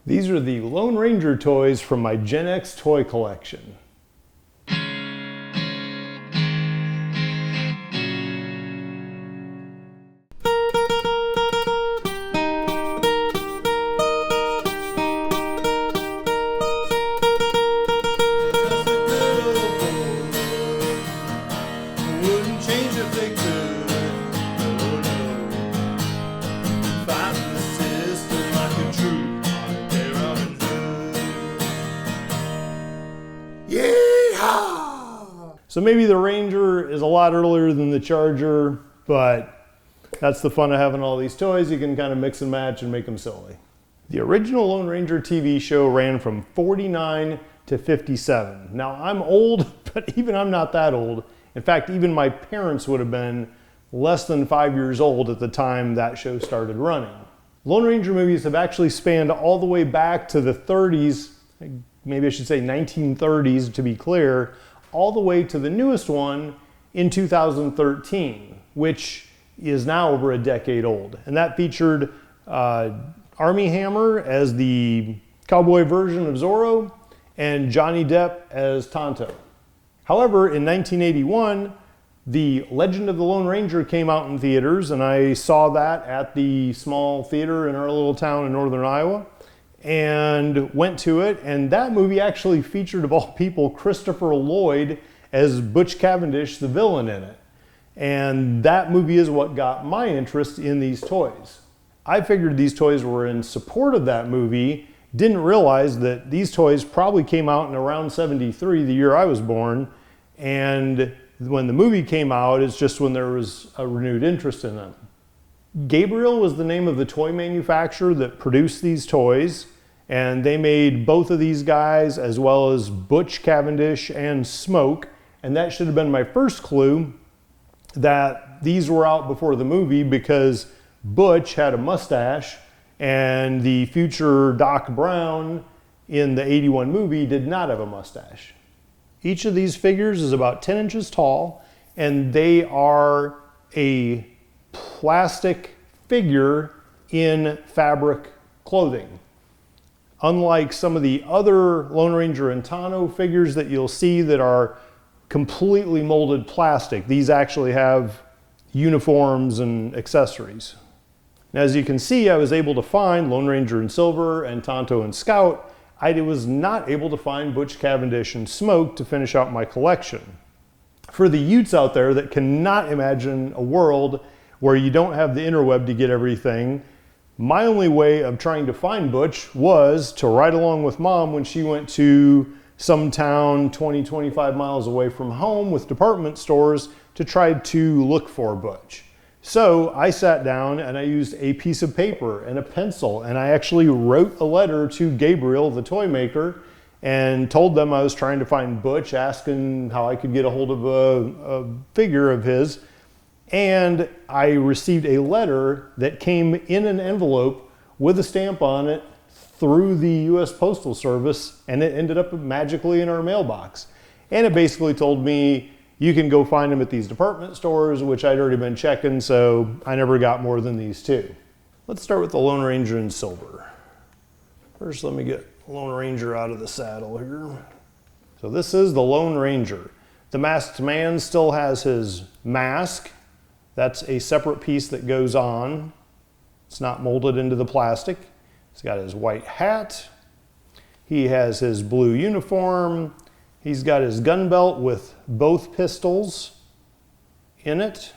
These are the Lone Ranger toys from my Gen X toy collection. So maybe the Ranger is a lot earlier than the Charger, but that's the fun of having all these toys. You can kind of mix and match and make them silly. The original Lone Ranger TV show ran from 49 to 57. Now I'm old, but even I'm not that old. In fact, even my parents would have been less than 5 years old at the time that show started running. Lone Ranger movies have actually spanned all the way back to the 30s, maybe I should say 1930s to be clear, all the way to the newest one in 2013, which is now over a decade old. And that featured Armie Hammer as the cowboy version of Zorro and Johnny Depp as Tonto. However, in 1981, The Legend of the Lone Ranger came out in theaters, and I saw that at the small theater in our little town in northern Iowa, and went to it, and that movie actually featured, of all people, Christopher Lloyd as Butch Cavendish, the villain in it. And that movie is what got my interest in these toys. I figured these toys were in support of that movie, didn't realize that these toys probably came out in around 73, the year I was born, and when the movie came out, it's just when there was a renewed interest in them. Gabriel was the name of the toy manufacturer that produced these toys, and they made both of these guys as well as Butch Cavendish and Smoke, and that should have been my first clue that these were out before the movie, because Butch had a mustache and the future Doc Brown in the 81 movie did not have a mustache. Each of these figures is about 10 inches tall, and they are a plastic figure in fabric clothing. Unlike some of the other Lone Ranger and Tonto figures that you'll see that are completely molded plastic, these actually have uniforms and accessories. Now, as you can see, I was able to find Lone Ranger in silver and Tonto and Scout. I was not able to find Butch Cavendish and Smoke to finish out my collection. For the Utes out there that cannot imagine a world where you don't have the interweb to get everything, my only way of trying to find Butch was to ride along with Mom when she went to some town 20-25 miles away from home with department stores to try to look for Butch. So I sat down and I used a piece of paper and a pencil, and I actually wrote a letter to Gabriel, the toy maker, and told them I was trying to find Butch, asking how I could get a hold of a figure of his. And I received a letter that came in an envelope with a stamp on it through the US Postal Service, and it ended up magically in our mailbox. And it basically told me, you can go find them at these department stores, which I'd already been checking, so I never got more than these two. Let's start with the Lone Ranger in silver. First, let me get Lone Ranger out of the saddle here. So this is the Lone Ranger. The masked man still has his mask. That's a separate piece that goes on. It's not molded into the plastic. He's got his white hat. He has his blue uniform. He's got his gun belt with both pistols in it.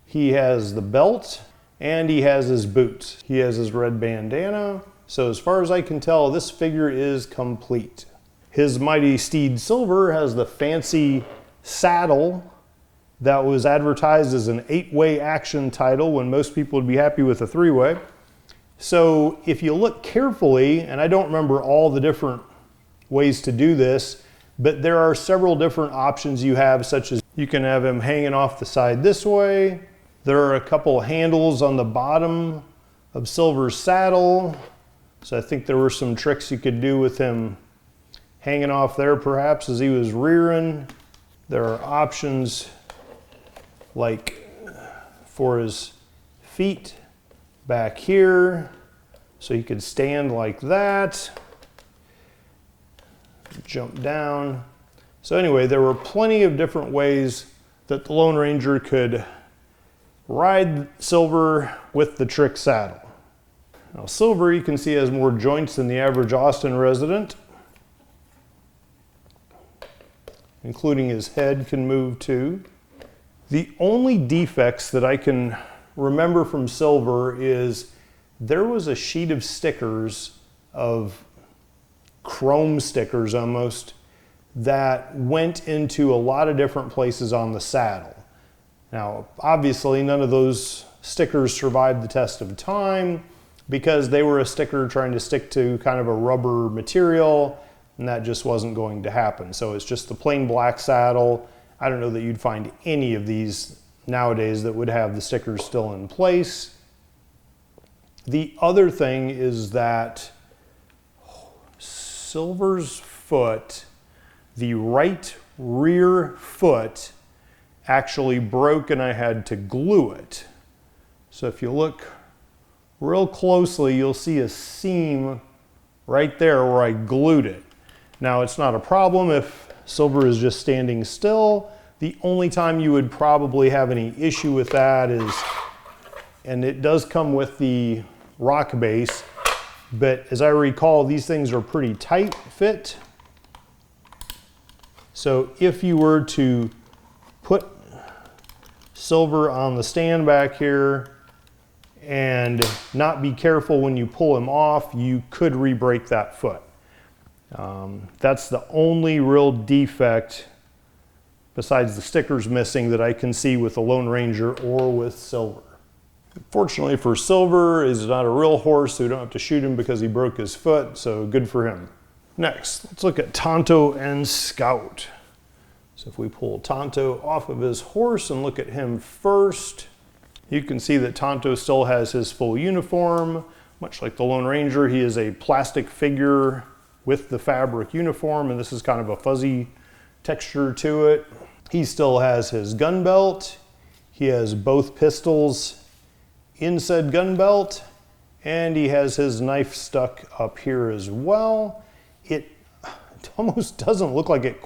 He has the belt, and he has his boots. He has his red bandana. So as far as I can tell, this figure is complete. His mighty steed Silver has the fancy saddle that was advertised as an 8-way action title when most people would be happy with a 3-way. So if you look carefully, and I don't remember all the different ways to do this, but there are several different options you have, such as you can have him hanging off the side this way. There are a couple handles on the bottom of Silver's saddle. So I think there were some tricks you could do with him hanging off there perhaps as he was rearing. There are options like for his feet back here. So he could stand like that, jump down. So anyway, there were plenty of different ways that the Lone Ranger could ride Silver with the trick saddle. Now Silver, you can see, has more joints than the average Austin resident, including his head can move too. The only defects that I can remember from Silver is there was a sheet of stickers, of chrome stickers almost, that went into a lot of different places on the saddle. Now, obviously, none of those stickers survived the test of time because they were a sticker trying to stick to kind of a rubber material, and that just wasn't going to happen. So it's just the plain black saddle. I don't know that you'd find any of these nowadays that would have the stickers still in place. The other thing is that Silver's foot, the right rear foot, actually broke and I had to glue it. So if you look real closely, you'll see a seam right there where I glued it. Now it's not a problem if Silver is just standing still. The only time you would probably have any issue with that is, and it does come with the rock base, but as I recall, these things are pretty tight fit. So if you were to put Silver on the stand back here and not be careful when you pull him off, you could re-break that foot. That's the only real defect besides the stickers missing that I can see with the Lone Ranger or with Silver. Fortunately for Silver, he's not a real horse, so we don't have to shoot him because he broke his foot, so good for him. Next, let's look at Tonto and Scout. So if we pull Tonto off of his horse and look at him first, you can see that Tonto still has his full uniform. Much like the Lone Ranger, he is a plastic figure with the fabric uniform, and this is kind of a fuzzy texture to it. He still has his gun belt. He has both pistols in said gun belt, and he has his knife stuck up here as well. It almost doesn't look like it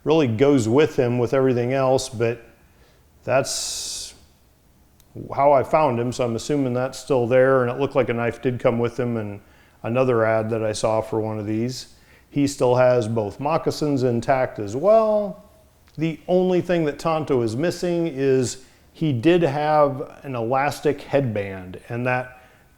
really goes with him with everything else, but that's how I found him, so I'm assuming that's still there, and it looked like a knife did come with him in another ad that I saw for one of these. He still has both moccasins intact as well. The only thing that Tonto is missing is he did have an elastic headband, and that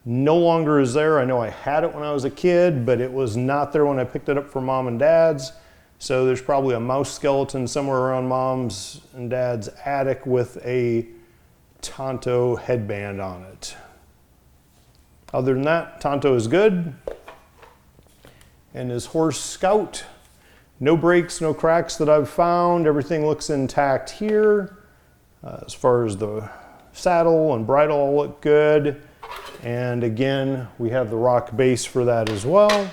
no longer is there. I know I had it when I was a kid, but it was not there when I picked it up from Mom and Dad's. So there's probably a mouse skeleton somewhere around Mom's and Dad's attic with a Tonto headband on it. Other than that, Tonto is good. And his horse Scout, no breaks, no cracks that I've found. Everything looks intact here. As far as the saddle and bridle all look good. And again, we have the rock base for that as well.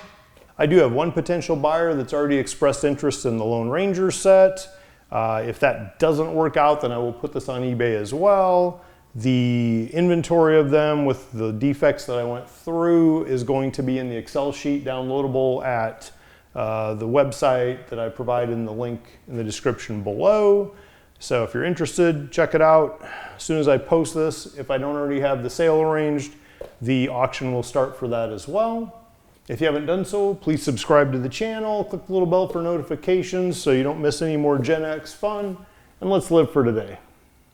I do have one potential buyer that's already expressed interest in the Lone Ranger set. If that doesn't work out, then I will put this on eBay as well. The inventory of them with the defects that I went through is going to be in the Excel sheet downloadable at the website that I provide in the link in the description below. So if you're interested, check it out. As soon as I post this, if I don't already have the sale arranged, the auction will start for that as well. If you haven't done so, please subscribe to the channel, click the little bell for notifications so you don't miss any more Gen X fun, and let's live for today.